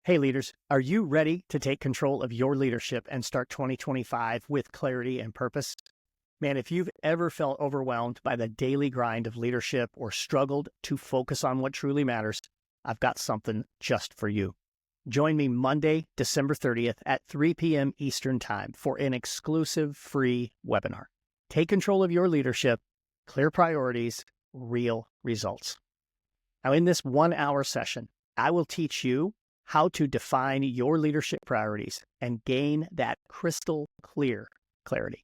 Hey leaders, are you ready to take control of your leadership and start 2025 with clarity and purpose? Man, if you've ever felt overwhelmed by the daily grind of leadership or struggled to focus on what truly matters, I've got something just for you. Join me Monday, December 30th at 3 p.m. Eastern Time for an exclusive free webinar. Take control of your leadership, clear priorities, real results. Now, in this 1-hour session, I will teach you how to define your leadership priorities and gain that crystal clear clarity.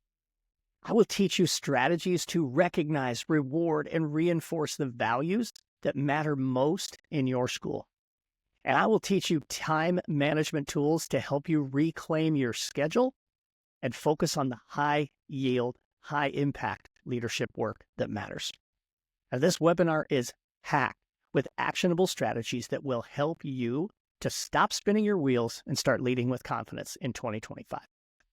I will teach you strategies to recognize, reward, and reinforce the values that matter most in your school. And I will teach you time management tools to help you reclaim your schedule and focus on the high yield, high impact leadership work that matters. Now, this webinar is packed with actionable strategies that will help you to stop spinning your wheels and start leading with confidence in 2025.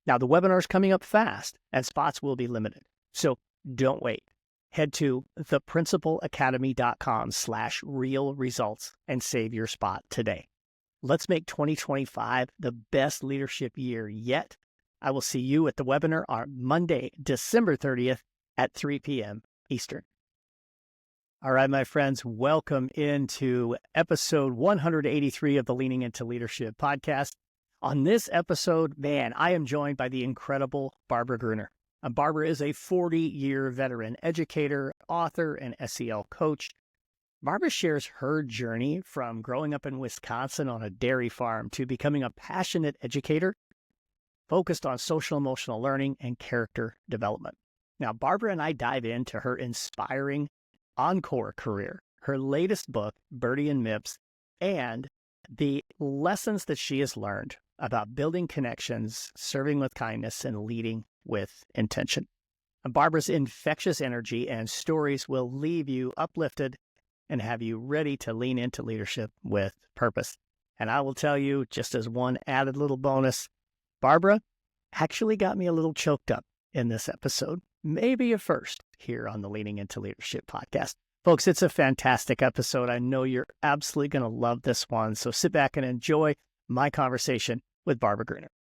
Now, the webinar is coming up fast and spots will be limited. So don't wait. Head to theprincipleacademy.com/real results and save your spot today. Let's make 2025 the best leadership year yet. I will see you at the webinar on Monday, December 30th at 3 p.m. Eastern. All right, my friends, welcome into episode 183 of the Leaning Into Leadership podcast. On this episode, man, I am joined by the incredible Barbara Gruener. Barbara is a 40-year veteran educator, author, and SEL coach. Barbara shares her journey from growing up in Wisconsin on a dairy farm to becoming a passionate educator focused on social emotional learning and character development. Now, Barbara and I dive into her inspiring encore career, her latest book, Birdie and Mipps, and the lessons that she has learned about building connections, serving with kindness, and leading with intention. And Barbara's infectious energy and stories will leave you uplifted and have you ready to lean into leadership with purpose. And I will tell you, just as one added little bonus, Barbara actually got me a little choked up in this episode. Maybe a first here on the Leaning Into Leadership podcast. Folks, it's a fantastic episode. I know you're absolutely going to love this one. So sit back and enjoy my conversation with Barbara Gruener.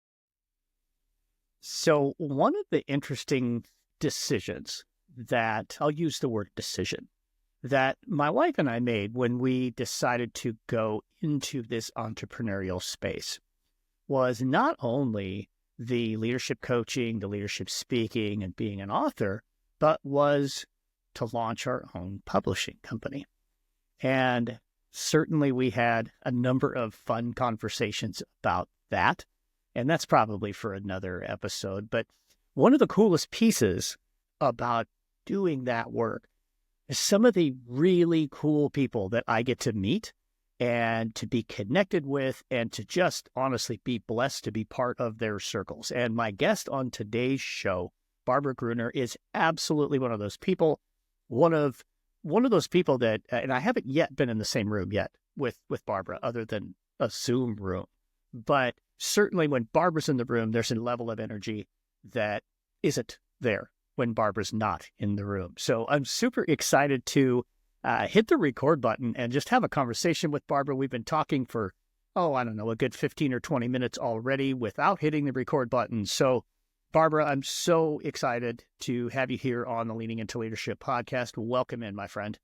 So one of the interesting decisions that, I'll use the word decision, that my wife and I made when we decided to go into this entrepreneurial space was not only the leadership coaching, the leadership speaking, and being an author, but was to launch our own publishing company. And certainly we had a number of fun conversations about that. And that's probably for another episode. But one of the coolest pieces about doing that work is some of the really cool people that I get to meet and to be connected with, and to just honestly be blessed to be part of their circles. And my guest on today's show, Barbara Gruener, is absolutely one of those people, one of those people that, and I haven't yet been in the same room yet with Barbara, other than a Zoom room. But certainly when Barbara's in the room, there's a level of energy that isn't there when Barbara's not in the room. So I'm super excited to hit the record button and just have a conversation with Barbara. We've been talking for, a good 15 or 20 minutes already without hitting the record button. So Barbara, I'm so excited to have you here on the Leaning Into Leadership podcast. Welcome in, my friend.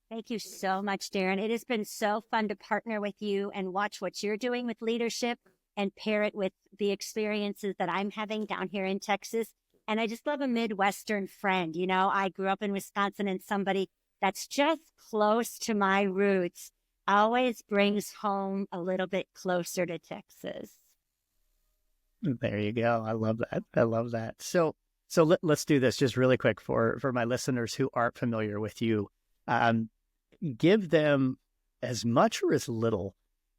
Thank you so much, Darrin. It has been so fun to partner with you and watch what you're doing with leadership and pair it with the experiences that I'm having down here in Texas. And I just love a Midwestern friend. You know, I grew up in Wisconsin, and somebody that's just close to my roots always brings home a little bit closer to Texas. There you go. I love that. I love that. So let's do this just really quick for my listeners who aren't familiar with you. Give them as much or as little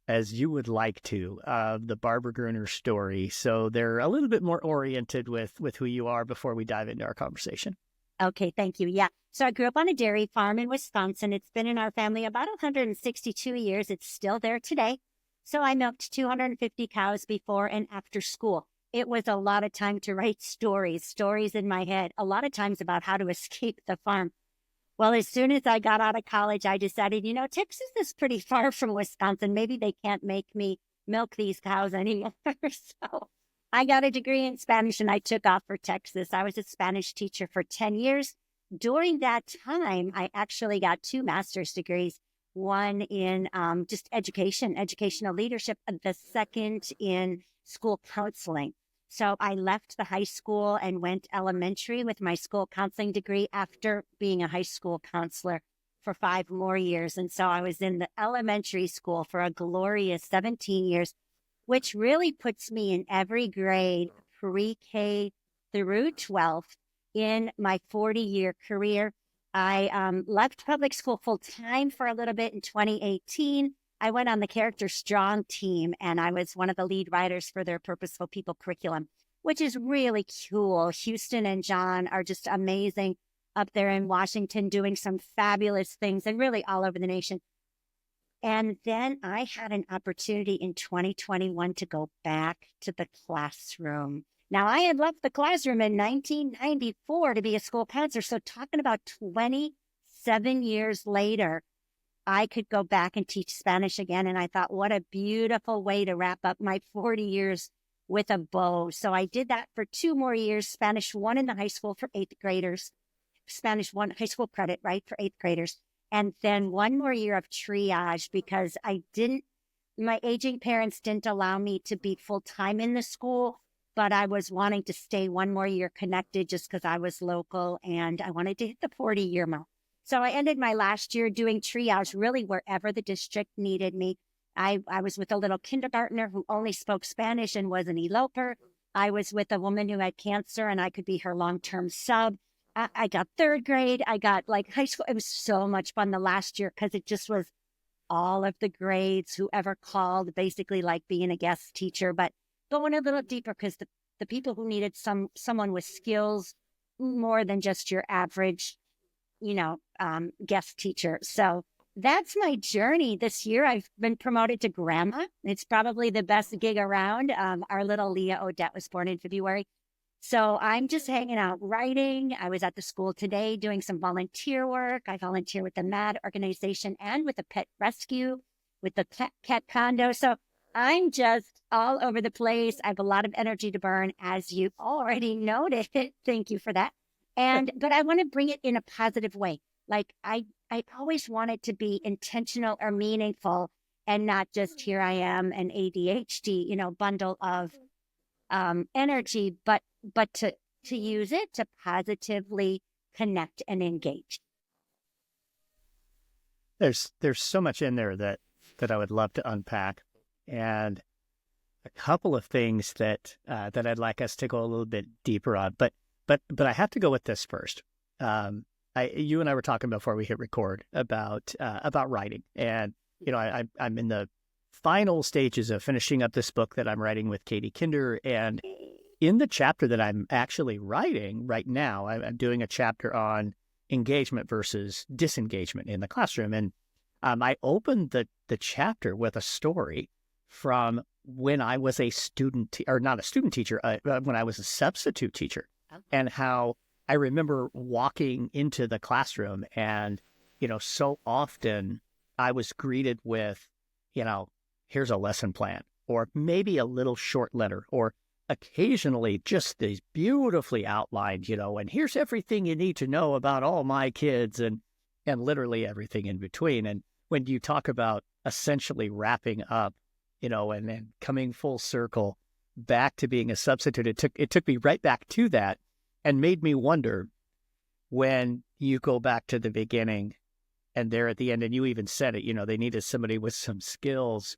as you would like to the Barbara Gruener story, so they're a little bit more oriented with who you are before we dive into our conversation. Okay, thank you. Yeah. So I grew up on a dairy farm in Wisconsin. It's been in our family about 162 years. It's still there today. So I milked 250 cows before and after school. It was a lot of time to write stories in my head, a lot of times about how to escape the farm. Well, as soon as I got out of college, I decided, Texas is pretty far from Wisconsin. Maybe they can't make me milk these cows anymore. So I got a degree in Spanish and I took off for Texas. I was a Spanish teacher for 10 years. During that time, I actually got 2 master's degrees, one in just education, educational leadership, and the second in school counseling. So I left the high school and went elementary with my school counseling degree after being a high school counselor for 5 more years. And so I was in the elementary school for a glorious 17 years, which really puts me in every grade, pre-K through 12th, in my 40-year career. I left public school full-time for a little bit in 2018. I went on the Character Strong team, and I was one of the lead writers for their Purposeful People curriculum, which is really cool. Houston and John are just amazing up there in Washington, doing some fabulous things, and really all over the nation. And then I had an opportunity in 2021 to go back to the classroom. Now, I had left the classroom in 1994 to be a school counselor. So talking about 27 years later, I could go back and teach Spanish again. And I thought, what a beautiful way to wrap up my 40 years with a bow. So I did that for 2 more years, Spanish 1 in the high school for 8th graders, Spanish 1 high school credit, right, for 8th graders. And then 1 more year of triage because my aging parents didn't allow me to be full-time in the school, but I was wanting to stay 1 more year connected just because I was local and I wanted to hit the 40-year mark. So I ended my last year doing triage really wherever the district needed me. I was with a little kindergartner who only spoke Spanish and was an eloper. I was with a woman who had cancer and I could be her long-term sub. I got 3rd grade. I got like high school. It was so much fun the last year because it just was all of the grades, whoever called, basically like being a guest teacher, but going a little deeper because the people who needed someone with skills more than just your average, guest teacher. So that's my journey this year. I've been promoted to grandma. It's probably the best gig around. Our little Leah Odette was born in February. So I'm just hanging out writing. I was at the school today doing some volunteer work. I volunteer with the MAD organization and with the pet rescue, with the cat condo. So I'm just all over the place. I have a lot of energy to burn, as you already noted. Thank you for that. But I want to bring it in a positive way. Like I always want it to be intentional or meaningful and not just here I am, an ADHD, bundle of energy, but to use it to positively connect and engage. There's so much in there that I would love to unpack, and a couple of things that I'd like us to go a little bit deeper on. But I have to go with this first. You and I were talking before we hit record about writing, and I'm in the final stages of finishing up this book that I'm writing with Katie Kinder, and in the chapter that I'm actually writing right now, I'm doing a chapter on engagement versus disengagement in the classroom. And I opened the chapter with a story from when I was a student, or not a student teacher, when I was a substitute teacher, and how I remember walking into the classroom and, so often I was greeted with, here's a lesson plan, or maybe a little short letter, or occasionally just these beautifully outlined, and here's everything you need to know about all my kids, and literally everything in between. And when you talk about essentially wrapping up, and then coming full circle back to being a substitute, it took me right back to that and made me wonder, when you go back to the beginning and there at the end, and you even said it, they needed somebody with some skills.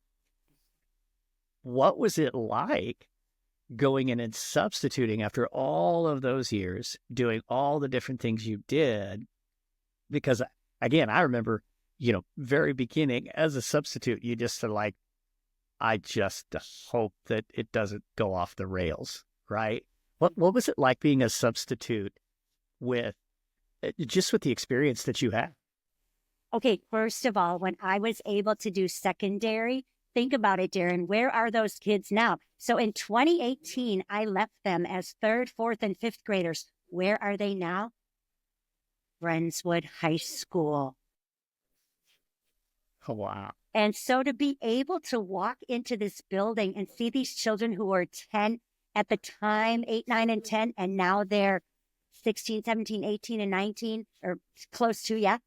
What was it like going in and substituting after all of those years, doing all the different things you did? Because again, I remember, very beginning as a substitute, you just are like, I just hope that it doesn't go off the rails, right? What was it like being a substitute with the experience that you had? Okay, first of all, when I was able to do secondary, think about it, Darrin, where are those kids now? So in 2018, I left them as 3rd, 4th, and 5th graders. Where are they now? Friendswood High School. Oh, wow. And so to be able to walk into this building and see these children who were 10 at the time, 8, 9, and 10, and now they're 16, 17, 18, and 19, or close to, yeah.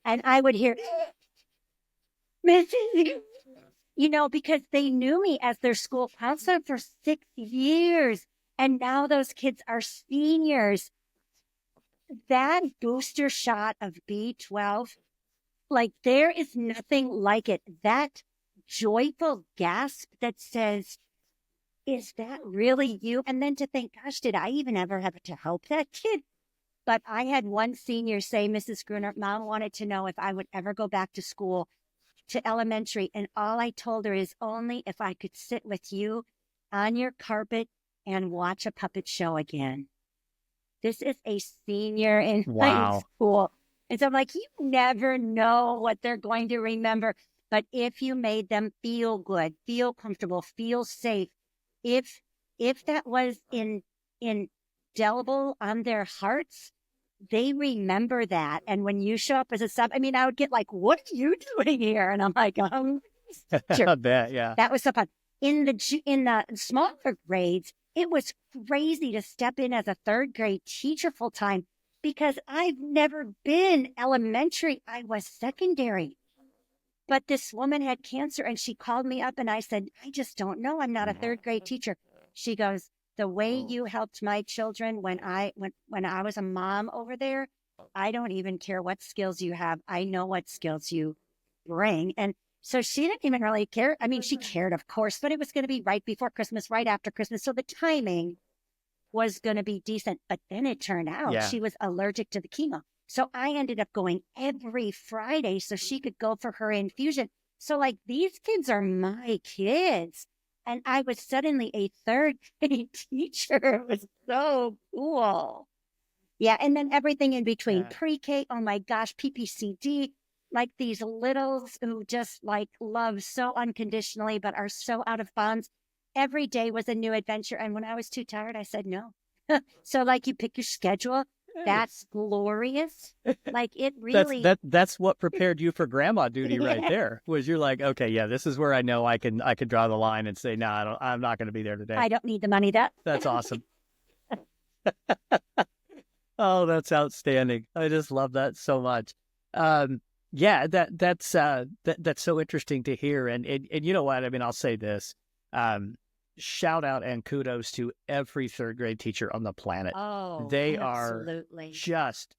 And I would hear, Mrs. Because they knew me as their school counselor for 6 years. And now those kids are seniors. That booster shot of B12, like there is nothing like it. That joyful gasp that says, is that really you? And then to think, gosh, did I even ever have to help that kid? But I had one senior say, Mrs. Gruener, Mom wanted to know if I would ever go back to school, to elementary. And all I told her is only if I could sit with you on your carpet and watch a puppet show again. This is a senior in high school. And so I'm like, you never know what they're going to remember. But if you made them feel good, feel comfortable, feel safe, if that was indelible on their hearts, they remember that. And when you show up as a sub, I would get like, what are you doing here? And I'm like, sure. I bet, yeah. That was so fun. In the smaller grades, it was crazy to step in as a third grade teacher full time because I've never been elementary. I was secondary. But this woman had cancer and she called me up and I said, I just don't know. I'm not a third grade teacher. She goes, the way you helped my children when I was a mom over there, I don't even care what skills you have. I know what skills you bring. And so she didn't even really care. She cared, of course, but it was going to be right before Christmas, right after Christmas. So the timing was going to be decent. But then it turned out she was allergic to the chemo. So I ended up going every Friday so she could go for her infusion. So like these kids are my kids. And I was suddenly a third grade teacher. It was so cool. Yeah. And then everything in between, pre-K, oh my gosh, PPCD, like these littles who just like love so unconditionally, but are so out of bounds. Every day was a new adventure. And when I was too tired, I said no. So like you pick your schedule. That's glorious. Like it really. That's what prepared you for grandma duty right there. Was you're like, okay, yeah, this is where I know I can draw the line and say, no, I'm not going to be there today. I don't need the money. That's awesome. Oh, that's outstanding. I just love that so much. Yeah, that's so interesting to hear. And you know what? I'll say this. Shout out and kudos to every third grade teacher on the planet. Oh, they absolutely. Are just,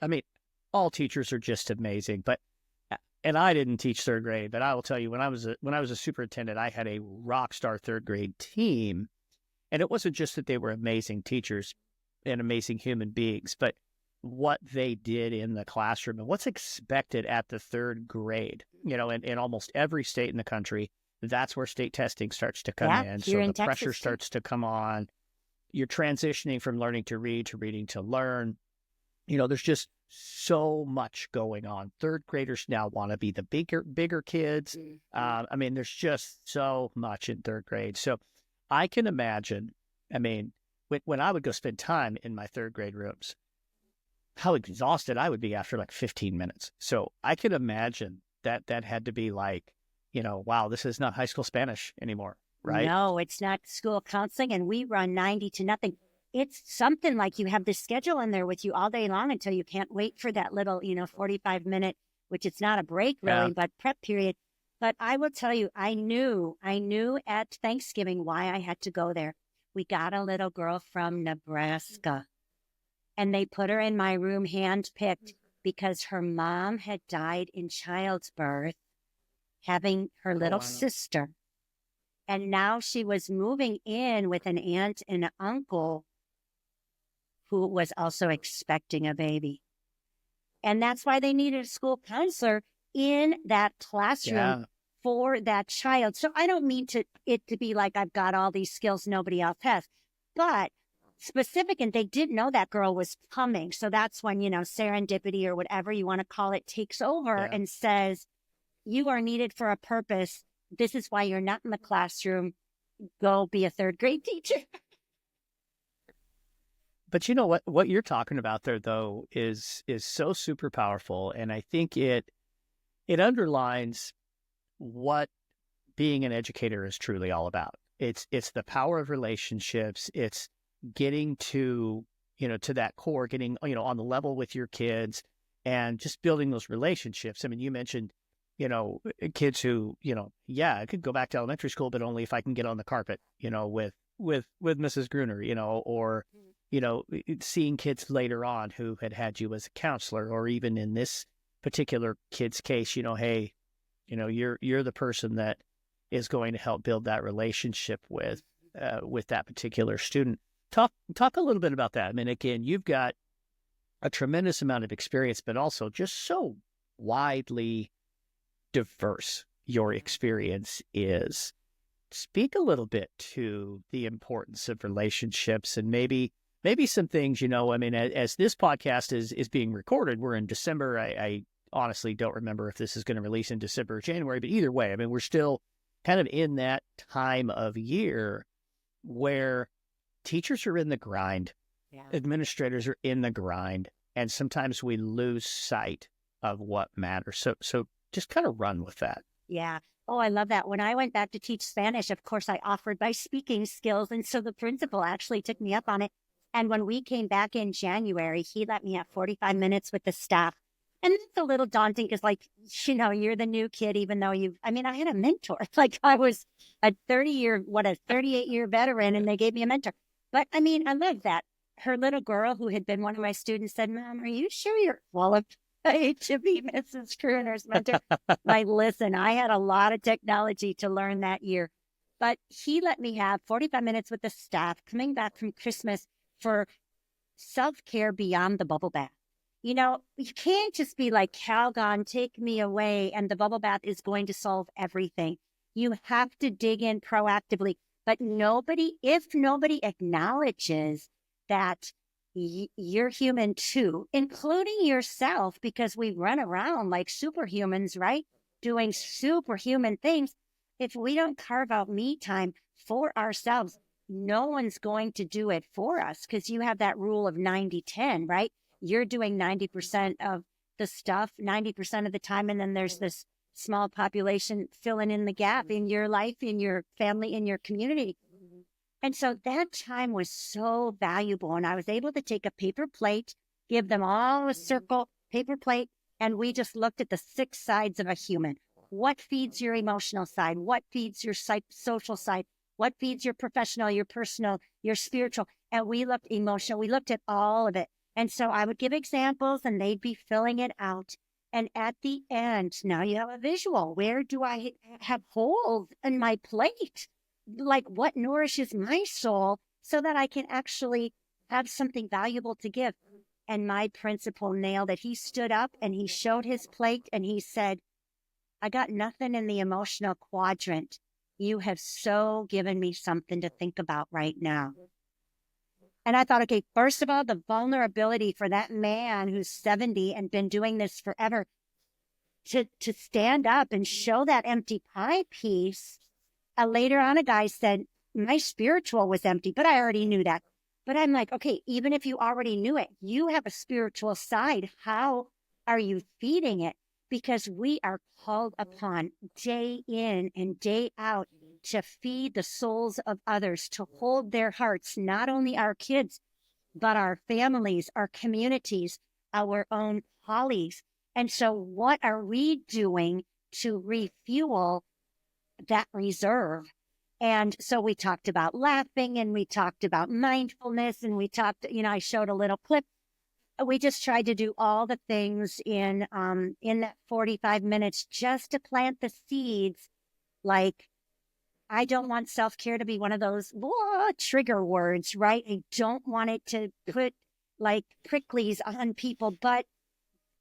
all teachers are just amazing. And I didn't teach third grade, but I will tell you, when I was a superintendent, I had a rock star third grade team. And it wasn't just that they were amazing teachers and amazing human beings, but what they did in the classroom and what's expected at the third grade, in almost every state in the country. That's where state testing starts to come in. So the pressure starts to come on. You're transitioning from learning to read to reading to learn. There's just so much going on. Third graders now want to be the bigger kids. There's just so much in third grade. So I can imagine, when I would go spend time in my third grade rooms, how exhausted I would be after like 15 minutes. So I can imagine that had to be like, wow, this is not high school Spanish anymore, right? No, it's not school counseling, and we run 90 to nothing. It's something like you have the schedule in there with you all day long until you can't wait for that little, 45-minute, which it's not a break really, but prep period. But I will tell you, I knew at Thanksgiving why I had to go there. We got a little girl from Nebraska, and they put her in my room handpicked because her mom had died in childbirth, having her little sister. And now she was moving in with an aunt and an uncle who was also expecting a baby. And that's why they needed a school counselor in that classroom for that child. So I don't mean it to be like I've got all these skills nobody else has, but specific, and they didn't know that girl was coming. So that's when, serendipity or whatever you want to call it takes over and says, you are needed for a purpose. This is why you're not in the classroom. Go be a third grade teacher. But you know what you're talking about there, though, is so super powerful. And I think it underlines what being an educator is truly all about. It's the power of relationships. It's getting to, to that core, getting, on the level with your kids and just building those relationships. I mean, you mentioned, kids who, I could go back to elementary school, but only if I can get on the carpet, with Mrs. Gruener, or, seeing kids later on who had you as a counselor, or even in this particular kid's case, hey, you're the person that is going to help build that relationship with that particular student. Talk a little bit about that. I mean, again, you've got a tremendous amount of experience, but also just so widely diverse your experience is. Speak a little bit to the importance of relationships and maybe some things, I mean, as this podcast is being recorded, we're in December. I honestly don't remember if this is going to release in December or January, but either way, I mean, we're still kind of in that time of year where teachers are in the grind, administrators are in the grind, and sometimes we lose sight of what matters. So just kind of run with that. Yeah. Oh, I love that. When I went back to teach Spanish, of course, I offered my speaking skills. And so the principal actually took me up on it. And when we came back in January, he let me have 45 minutes with the staff. And it's a little daunting because, you're the new kid, even though I had a mentor. Like I was a 38-year veteran, and they gave me a mentor. But I love that. Her little girl, who had been one of my students, said, "Mom, are you sure you're qualified to be Mrs. Gruener's mentor?" Listen, I had a lot of technology to learn that year. But he let me have 45 minutes with the staff coming back from Christmas for self-care beyond the bubble bath. You can't just be like, Calgon, take me away, and the bubble bath is going to solve everything. You have to dig in proactively. But if nobody acknowledges that you're human too, including yourself, because we run around like superhumans, right? Doing superhuman things. If we don't carve out me time for ourselves, no one's going to do it for us, because you have that rule of 90-10, right? You're doing 90% of the stuff, 90% of the time. And then there's this small population filling in the gap in your life, in your family, in your community. And so that time was so valuable. And I was able to take a paper plate, give them all a circle paper plate, and we just looked at the 6 sides of a human. What feeds your emotional side? What feeds your social side? What feeds your professional, your personal, your spiritual? And we looked emotional. We looked at all of it. And so I would give examples and they'd be filling it out. And at the end, now you have a visual. Where do I have holes in my plate? Like what nourishes my soul so that I can actually have something valuable to give? And my principal nailed it. He stood up and he showed his plate and he said, "I got nothing in the emotional quadrant. You have so given me something to think about right now." And I thought, okay, first of all, the vulnerability for that man who's 70 and been doing this forever to stand up and show that empty pie piece. Later on, a guy said, "My spiritual was empty," but I already knew that. But I'm like, okay, even if you already knew it, you have a spiritual side. How are you feeding it? Because we are called upon day in and day out to feed the souls of others, to hold their hearts, not only our kids, but our families, our communities, our own colleagues. And so what are we doing to refuel that reserve? And so we talked about laughing and we talked about mindfulness and we talked, I showed a little clip. We just tried to do all the things in that 45 minutes just to plant the seeds. Like, I don't want self-care to be one of those trigger words, right? I don't want it to put like pricklies on people, but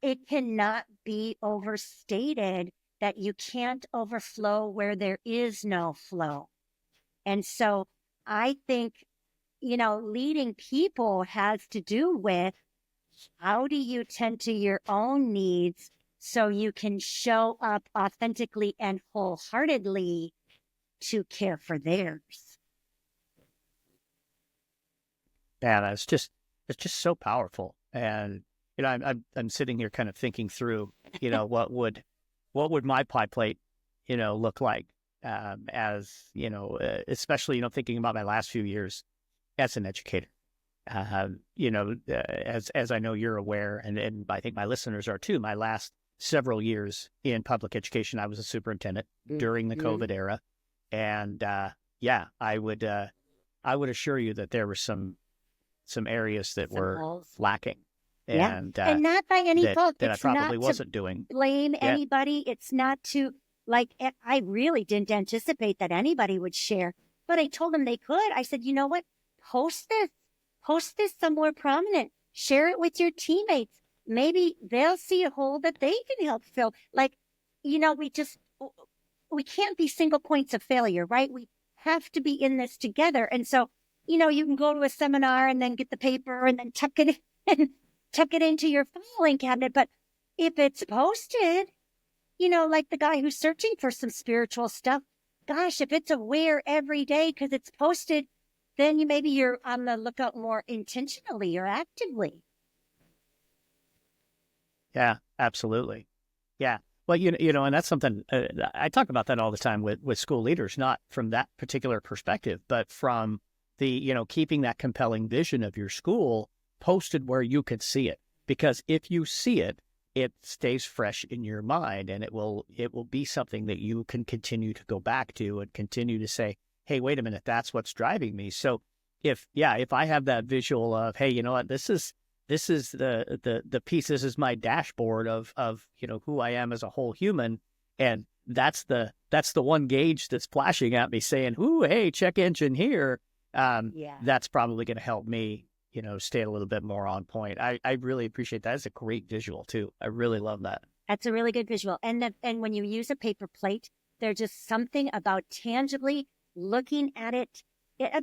it cannot be overstated that you can't overflow where there is no flow. And so I think, leading people has to do with how do you tend to your own needs so you can show up authentically and wholeheartedly to care for theirs. Man, it's just so powerful. And I'm sitting here kind of thinking through, what would my pie plate, look like, as, especially, thinking about my last few years as an educator. As I know you're aware, and I think my listeners are too, my last several years in public education, I was a superintendent during the COVID era. And I would assure you that there were some areas that were holes. lacking. Yeah. And not by any fault. that I It's probably not wasn't doing. blame anybody. It's not to, I really didn't anticipate that anybody would share, but I told them they could. I said, you know what? Post this somewhere prominent. Share it with your teammates. Maybe they'll see a hole that they can help fill. We can't be single points of failure, right? We have to be in this together. And so, you can go to a seminar and then get the paper and then tuck it into your filing cabinet. But if it's posted, like the guy who's searching for some spiritual stuff, gosh, if it's aware every day because it's posted, then maybe you're on the lookout more intentionally or actively. Yeah, absolutely. Yeah. Well, and that's something I talk about that all the time with school leaders, not from that particular perspective, but from the, keeping that compelling vision of your school posted where you could see it. Because if you see it, it stays fresh in your mind, and it will be something that you can continue to go back to and continue to say, hey, wait a minute, that's what's driving me. So if I have that visual of, hey, you know what, this is the piece, this is my dashboard of who I am as a whole human, and that's the one gauge that's flashing at me saying, ooh, hey, check engine here. That's probably going to help me, stay a little bit more on point. I really appreciate that. It's a great visual too. I really love that. That's a really good visual. And when you use a paper plate, there's just something about tangibly looking at it.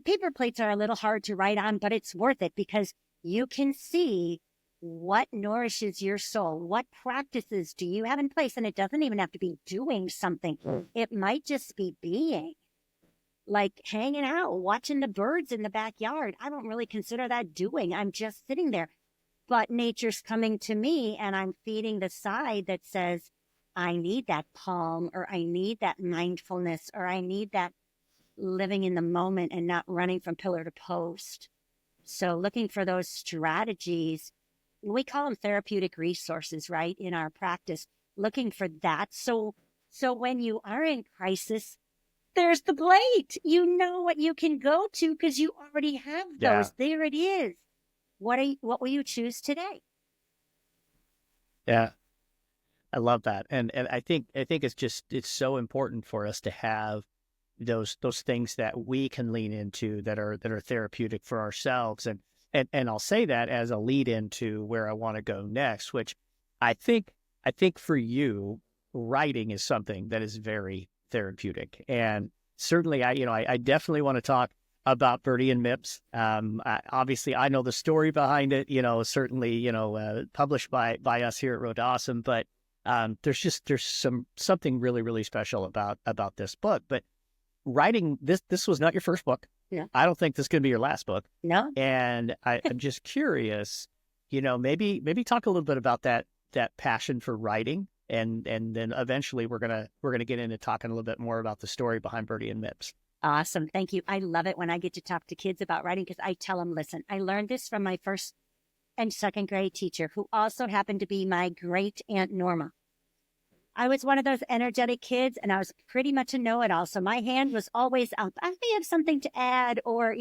Paper plates are a little hard to write on, but it's worth it because you can see what nourishes your soul. What practices do you have in place? And it doesn't even have to be doing something. It might just be being, like hanging out, watching the birds in the backyard. I don't really consider that doing. I'm just sitting there. But nature's coming to me, and I'm feeding the side that says, I need that calm, or I need that mindfulness, or I need that living in the moment and not running from pillar to post. So looking for those strategies, we call them therapeutic resources, right, in our practice, looking for that. So when you are in crisis, there's the plate. You know what you can go to because you already have those. Yeah. There it is. What will you choose today? Yeah. I love that. And I think it's so important for us to have those things that we can lean into that are therapeutic for ourselves. And I'll say that as a lead into where I want to go next, which I think for you, writing is something that is very therapeutic. And certainly I definitely want to talk about Birdie and Mipps. Obviously I know the story behind it, certainly, published by us here at Road to Awesome, but there's something really, really special about this book. But writing this was not your first book. Yeah. I don't think this is going to be your last book. No. And I'm just curious, maybe talk a little bit about that passion for writing, and then eventually we're gonna get into talking a little bit more about the story behind Birdie and Mipps. Awesome. Thank you. I love it when I get to talk to kids about writing because I tell them, listen, I learned this from my first and second grade teacher, who also happened to be my great Aunt Norma. I was one of those energetic kids, and I was pretty much a know-it-all. So my hand was always up. I may have something to add, or,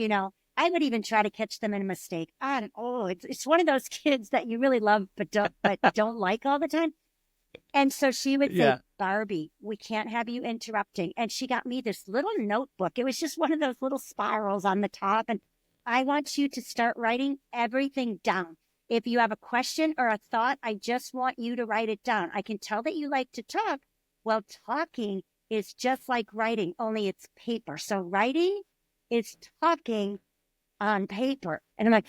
I would even try to catch them in a mistake. It's one of those kids that you really love, but don't like all the time. And so she would say, Barbie, we can't have you interrupting. And she got me this little notebook. It was just one of those little spirals on the top. And I want you to start writing everything down. If you have a question or a thought, I just want you to write it down. I can tell that you like to talk. Well, talking is just like writing, only it's paper. So writing is talking on paper. And I'm like,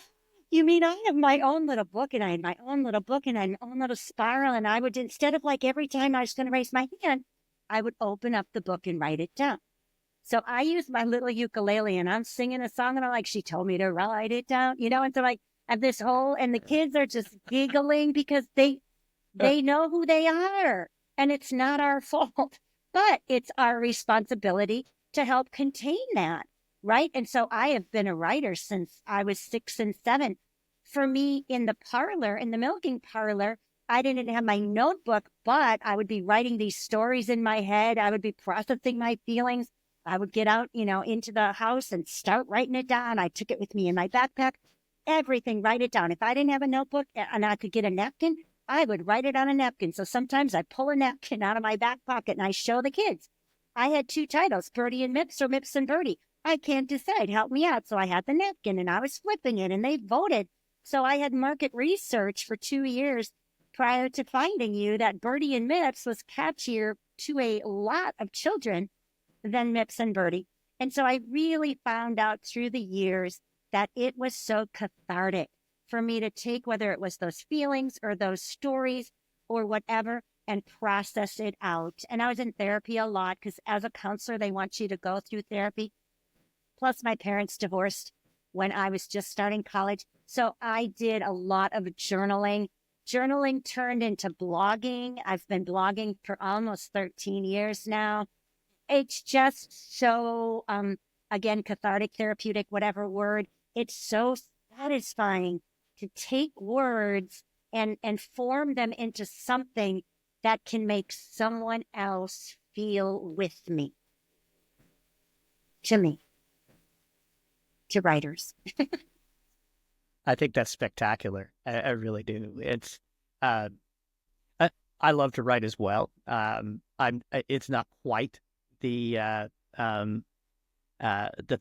you mean I have my own little book, and I had my own little book, and I had my own little spiral, and I would, instead of like every time I was going to raise my hand, I would open up the book and write it down. So I use my little ukulele, and I'm singing a song, and I'm like, she told me to write it down, and so like, I have this whole, and the kids are just giggling because they know who they are, and it's not our fault. but it's our responsibility to help contain that, right? And so I have been a writer since I was 6 and 7. For me, in the parlor, in the milking parlor, I didn't have my notebook, but I would be writing these stories in my head. I would be processing my feelings. I would get out, into the house and start writing it down. I took it with me in my backpack, everything, write it down. If I didn't have a notebook and I could get a napkin, I would write it on a napkin. So sometimes I pull a napkin out of my back pocket and I show the kids. I had 2 titles, Birdie and Mipps or Mipps and Birdie. I can't decide. Help me out. So I had the napkin and I was flipping it and they voted. So I had market research for 2 years prior to finding you that Birdie and Mipps was catchier to a lot of children than Mipps and Birdie. And so I really found out through the years that it was so cathartic for me to take, whether it was those feelings or those stories or whatever, and process it out. And I was in therapy a lot because as a counselor, they want you to go through therapy. Plus, my parents divorced when I was just starting college. So I did a lot of journaling. Journaling turned into blogging. I've been blogging for almost 13 years now. It's just so, again, cathartic, therapeutic, whatever word. It's so satisfying to take words and form them into something that can make someone else feel with me. To me. To writers. I think that's spectacular. I really do. It's, I love to write as well. It's not quite the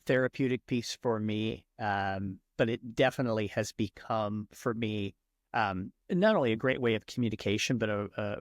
therapeutic piece for me, but it definitely has become for me not only a great way of communication, but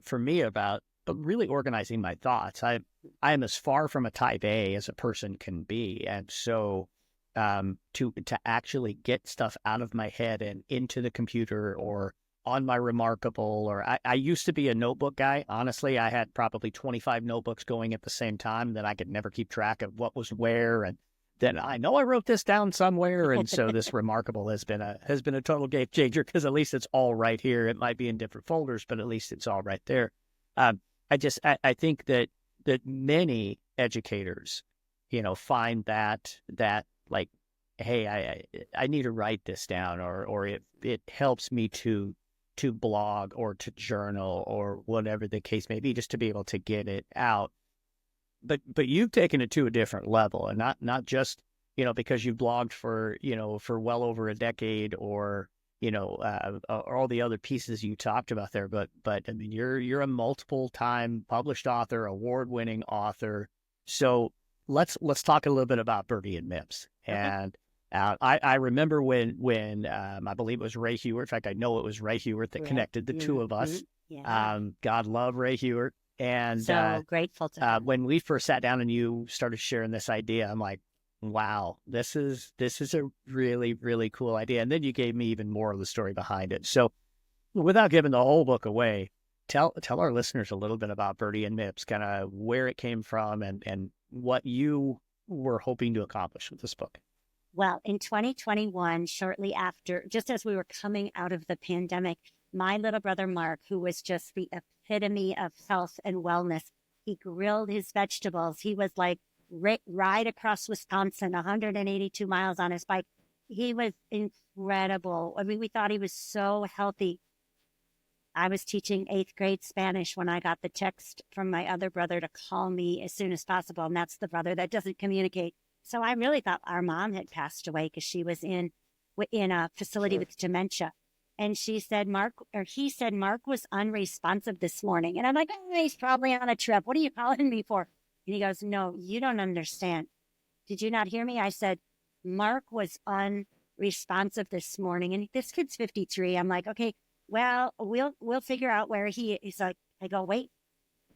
for me about really organizing my thoughts. I am as far from a type A as a person can be, and so to actually get stuff out of my head and into the computer or on my Remarkable, or I used to be a notebook guy. Honestly, I had probably 25 notebooks going at the same time that I could never keep track of what was where. And then I know I wrote this down somewhere. And so this Remarkable has been a total game changer because at least it's all right here. It might be in different folders, but at least it's all right there. I think that many educators, find that like, hey, I need to write this down, or it helps me to blog or to journal or whatever the case may be, just to be able to get it out. But you've taken it to a different level, and not just, because you've blogged for well over a decade, or all the other pieces you talked about there. But I mean, you're a multiple time published author, award-winning author. So let's talk a little bit about Birdie and Mipps. And I remember when I believe it was Ray Hewart. In fact, I know it was Ray Hewart that connected the two of us. Yeah. God love Ray Hewart. And so grateful to him. when we first sat down and you started sharing this idea, I'm like, wow, this is a really, really cool idea. And then you gave me even more of the story behind it. So without giving the whole book away, tell our listeners a little bit about Birdie and Mipps, kind of where it came from and what you were hoping to accomplish with this book. Well, in 2021, shortly after, just as we were coming out of the pandemic, my little brother, Mark, who was just the epitome of health and wellness, he grilled his vegetables. He was like ride across Wisconsin, 182 miles on his bike. He was incredible. I mean, we thought he was so healthy. I was teaching 8th grade Spanish when I got the text from my other brother to call me as soon as possible. And that's the brother that doesn't communicate. So I really thought our mom had passed away because she was in a facility with dementia. And he said, Mark was unresponsive this morning. And I'm like, oh, he's probably on a trip. What are you calling me for? And he goes, no, you don't understand. Did you not hear me? I said, Mark was unresponsive this morning. And this kid's 53. I'm like, okay, well, we'll figure out where he is. Like, I go, wait,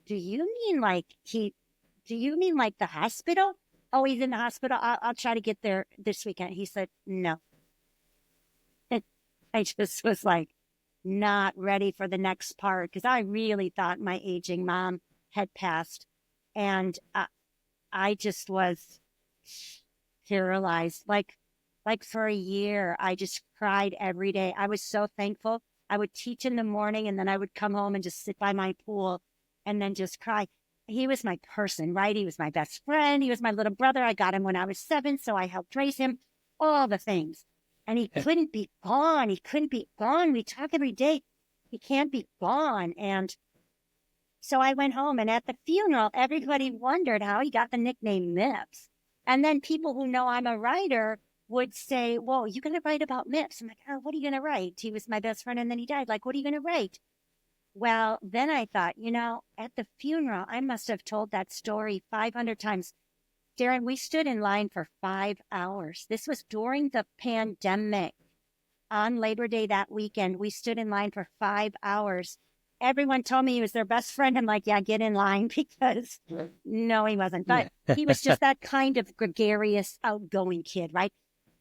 do you mean like the hospital? Oh, he's in the hospital. I'll try to get there this weekend. He said, no. And I just was like, not ready for the next part because I really thought my aging mom had passed. And I just was paralyzed. Like for a year, I just cried every day. I was so thankful. I would teach in the morning and then I would come home and just sit by my pool and then just cry. he was my person, right? He was my best friend. He was my little brother. I got him when I was 7, so I helped raise him, all the things. And he couldn't be gone. He couldn't be gone. We talk every day. He can't be gone. And so I went home, and at the funeral, everybody wondered how he got the nickname Mipps. And then people who know I'm a writer would say, "Whoa, you going to write about Mipps?" I'm like, "Oh, what are you going to write? He was my best friend, and then he died. Like, what are you going to write?" Well, then I thought, at the funeral, I must have told that story 500 times. Darrin, we stood in line for 5 hours. This was during the pandemic. On Labor Day that weekend, we stood in line for 5 hours. Everyone told me he was their best friend. I'm like, yeah, get in line, because no, he wasn't. But he was just that kind of gregarious, outgoing kid, right?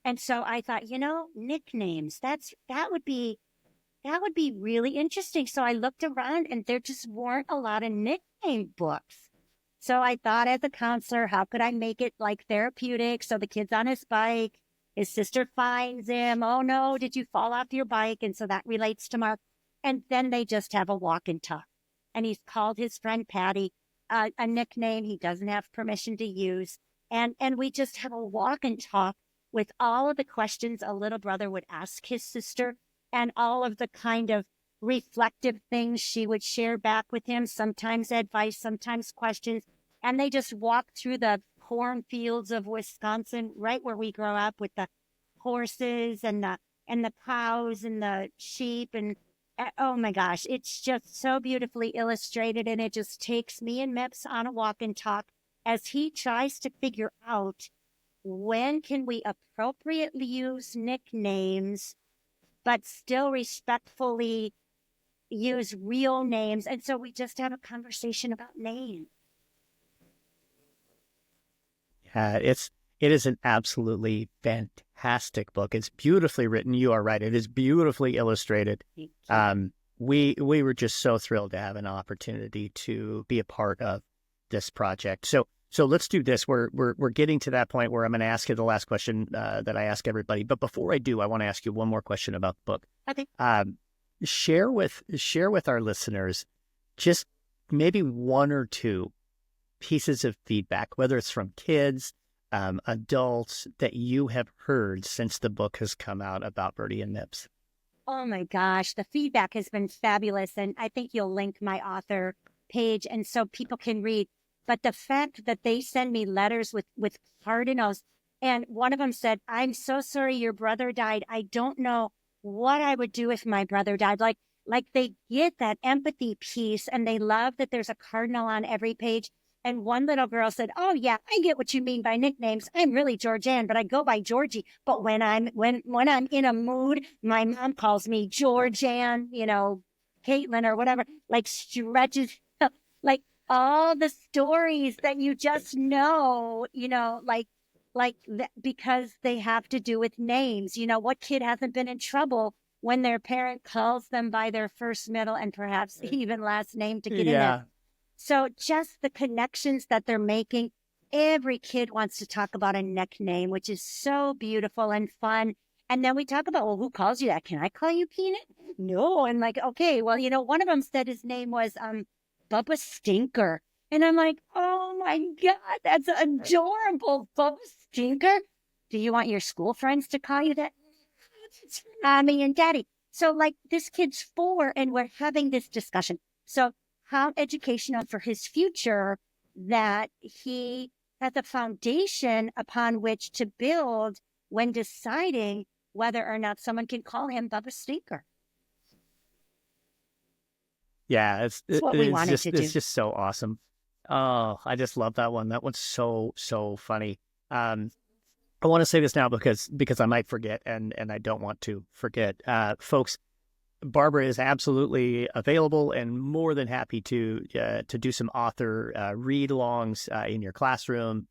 And so I thought, nicknames, that would be really interesting. So I looked around, and there just weren't a lot of nickname books. So I thought, as a counselor, how could I make it like therapeutic? So the kid's on his bike, his sister finds him. "Oh no, did you fall off your bike?" And so that relates to Mark. And then they just have a walk and talk. And he's called his friend Patty a nickname he doesn't have permission to use. And we just have a walk and talk with all of the questions a little brother would ask his sister, and all of the kind of reflective things she would share back with him, sometimes advice, sometimes questions. And they just walk through the cornfields of Wisconsin, right where we grow up, with the horses and the cows and the sheep. And oh my gosh, it's just so beautifully illustrated. And it just takes me and Mipps on a walk and talk as he tries to figure out, when can we appropriately use nicknames but still respectfully use real names. And so we just have a conversation about names. It is an absolutely fantastic book. It's beautifully written. You are right. It is beautifully illustrated. We were just so thrilled to have an opportunity to be a part of this project. So let's do this. We're getting to that point where I'm going to ask you the last question that I ask everybody. But before I do, I want to ask you one more question about the book. Okay. Share with our listeners just maybe one or two pieces of feedback, whether it's from kids, adults, that you have heard since the book has come out about Birdie and Mipps. Oh my gosh, the feedback has been fabulous. And I think you'll link my author page, and so people can read. But the fact that they send me letters with cardinals, and one of them said, "I'm so sorry your brother died. I don't know what I would do if my brother died." Like they get that empathy piece, and they love that there's a cardinal on every page. And one little girl said, "Oh yeah, I get what you mean by nicknames. I'm really Georgianne, but I go by Georgie. But when I'm in a mood, my mom calls me Georgianne, Caitlin or whatever." Like stretches, like all the stories that you just know, because they have to do with names. What kid hasn't been in trouble when their parent calls them by their first, middle, and perhaps even last name to get in there? So just the connections that they're making. Every kid wants to talk about a nickname, which is so beautiful and fun. And then we talk about, well, who calls you that? Can I call you Peanut? No. And like, okay, well, one of them said his name was Bubba Stinker. And I'm like, oh my God, that's adorable, Bubba Stinker. Do you want your school friends to call you that? Mommy and Daddy. So like, this kid's 4, and we're having this discussion. So how educational for his future that he has a foundation upon which to build when deciding whether or not someone can call him Bubba Stinker. Yeah, it's what we wanted to do. It's just so awesome. Oh, I just love that one. That one's so funny. I want to say this now because I might forget, and I don't want to forget. Folks, Barbara is absolutely available and more than happy to do some author read-alongs in your classroom,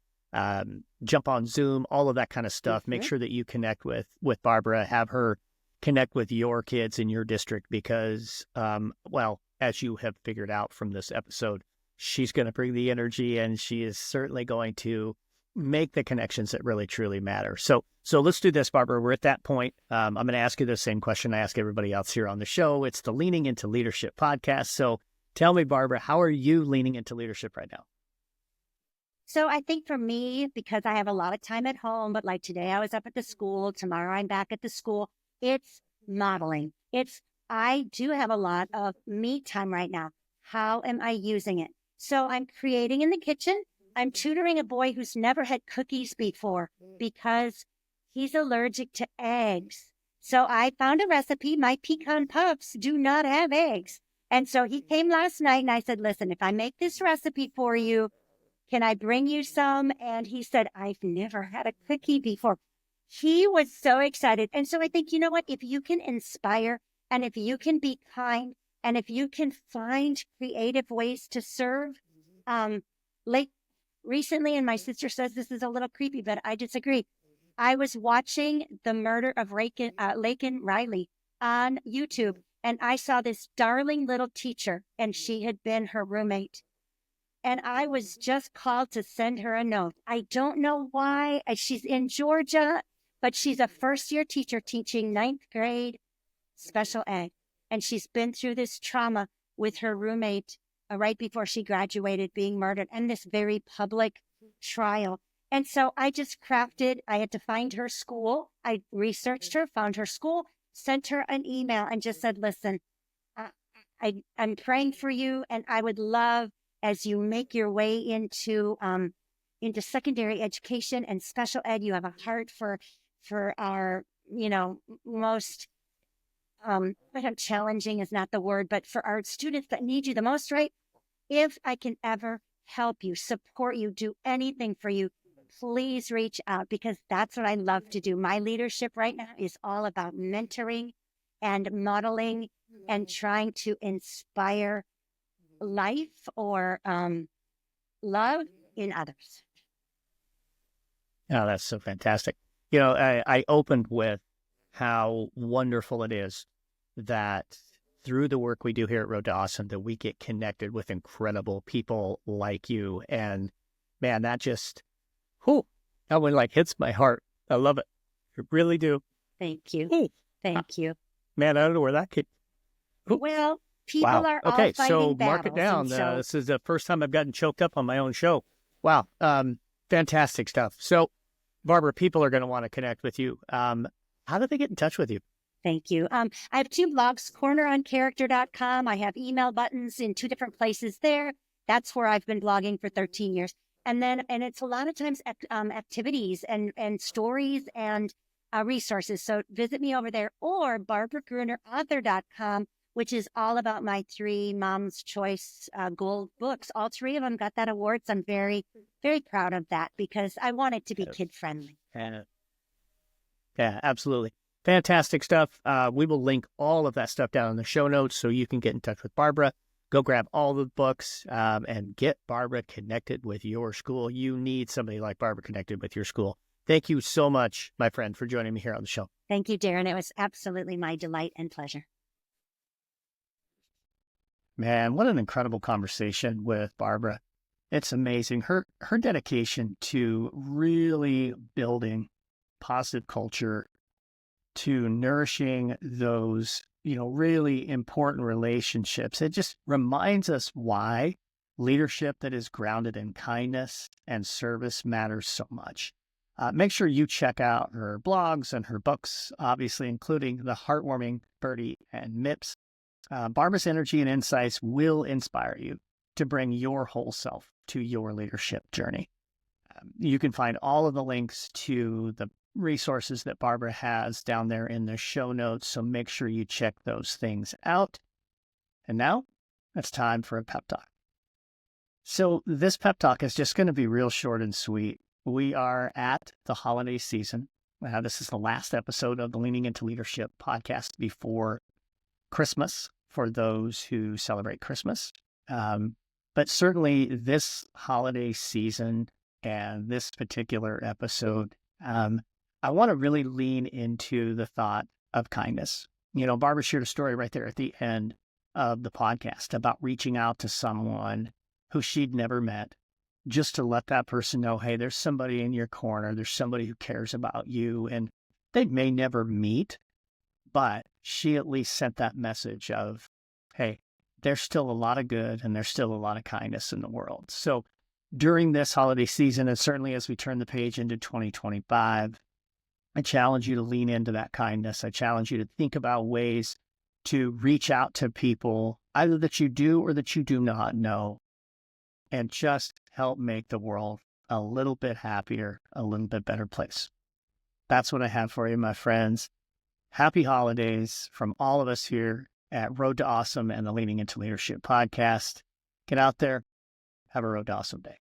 jump on Zoom, all of that kind of stuff. Mm-hmm. Make sure that you connect with Barbara, have her connect with your kids in your district because, as you have figured out from this episode, she's going to bring the energy, and she is certainly going to make the connections that really truly matter. So let's do this, Barbara. We're at that point. I'm going to ask you the same question I ask everybody else here on the show. It's the Leaning into Leadership podcast. So Tell me, Barbara, how are you leaning into leadership right now? So I think for me, because I have a lot of time at home, but like today I was up at the school, tomorrow I'm back at the school, it's modeling. I do have a lot of me time right now. How am I using it? So I'm creating in the kitchen. I'm tutoring a boy who's never had cookies before because he's allergic to eggs. So I found a recipe. My pecan puffs do not have eggs. And so he came last night and I said, listen, if I make this recipe for you, can I bring you some? And he said, I've never had a cookie before. He was so excited. And so I think, you know what? If you can inspire and if you can be kind and if you can find creative ways to serve, like recently, and my sister says this is a little creepy, but I disagree. I was watching the murder of Laken Riley on YouTube, and I saw this darling little teacher, and she had been her roommate. And I was just called to send her a note. I don't know why. She's in Georgia, but she's a first-year teacher teaching ninth grade special ed. And she's been through this trauma with her roommate right before she graduated being murdered and this very public trial. And so I had to find her school. I researched her, found her school, sent her an email and just said, listen, I'm praying for you and I would love as you make your way into secondary education and special ed, you have a heart for our, most challenging is not the word, but for our students that need you the most, right? If I can ever help you, support you, do anything for you, please reach out because that's what I love to do. My leadership right now is all about mentoring and modeling and trying to inspire life or love in others. Oh, that's so fantastic. I opened with how wonderful it is that through the work we do here at Road to Awesome, that we get connected with incredible people like you. And man, that just, that one like hits my heart. I love it. I really do. Thank you. Thank you. Man, I don't know where that came. Well, people are all okay, fighting so battles. Mark it down. This is the first time I've gotten choked up on my own show. Wow. Fantastic stuff. So, Barbara, people are going to want to connect with you. How do they get in touch with you? Thank you. I have two blogs, corneroncharacter.com. I have email buttons in two different places there. That's where I've been blogging for 13 years. And it's a lot of times activities and stories and resources. So visit me over there or barbaragruenerauthor.com, which is all about my 3 Mom's Choice Gold books. All 3 of them got that award. So I'm very, very proud of that because I want it to be kid-friendly. Yeah, absolutely. Fantastic stuff. We will link all of that stuff down in the show notes so you can get in touch with Barbara. Go grab all the books and get Barbara connected with your school. You need somebody like Barbara connected with your school. Thank you so much, my friend, for joining me here on the show. Thank you, Darrin. It was absolutely my delight and pleasure. Man, what an incredible conversation with Barbara. It's amazing. Her dedication to really building positive culture, to nourishing those, really important relationships. It just reminds us why leadership that is grounded in kindness and service matters so much. Make sure you check out her blogs and her books, obviously, including the heartwarming Birdie and Mipps. Barbara's energy and insights will inspire you to bring your whole self to your leadership journey. You can find all of the links to the resources that Barbara has down there in the show notes, so make sure you check those things out. And now it's time for a pep talk. So this pep talk is just going to be real short and sweet. We are at the holiday season. This is the last episode of the Leaning Into Leadership podcast before Christmas for those who celebrate Christmas. But certainly this holiday season and this particular episode, I want to really lean into the thought of kindness. Barbara shared a story right there at the end of the podcast about reaching out to someone who she'd never met, just to let that person know, hey, there's somebody in your corner, there's somebody who cares about you, and they may never meet, but she at least sent that message of, hey, there's still a lot of good and there's still a lot of kindness in the world. So during this holiday season, and certainly as we turn the page into 2025, I challenge you to lean into that kindness. I challenge you to think about ways to reach out to people, either that you do or that you do not know, and just help make the world a little bit happier, a little bit better place. That's what I have for you, my friends. Happy holidays from all of us here at Road to Awesome and the Leaning into Leadership podcast. Get out there. Have a Road to Awesome day.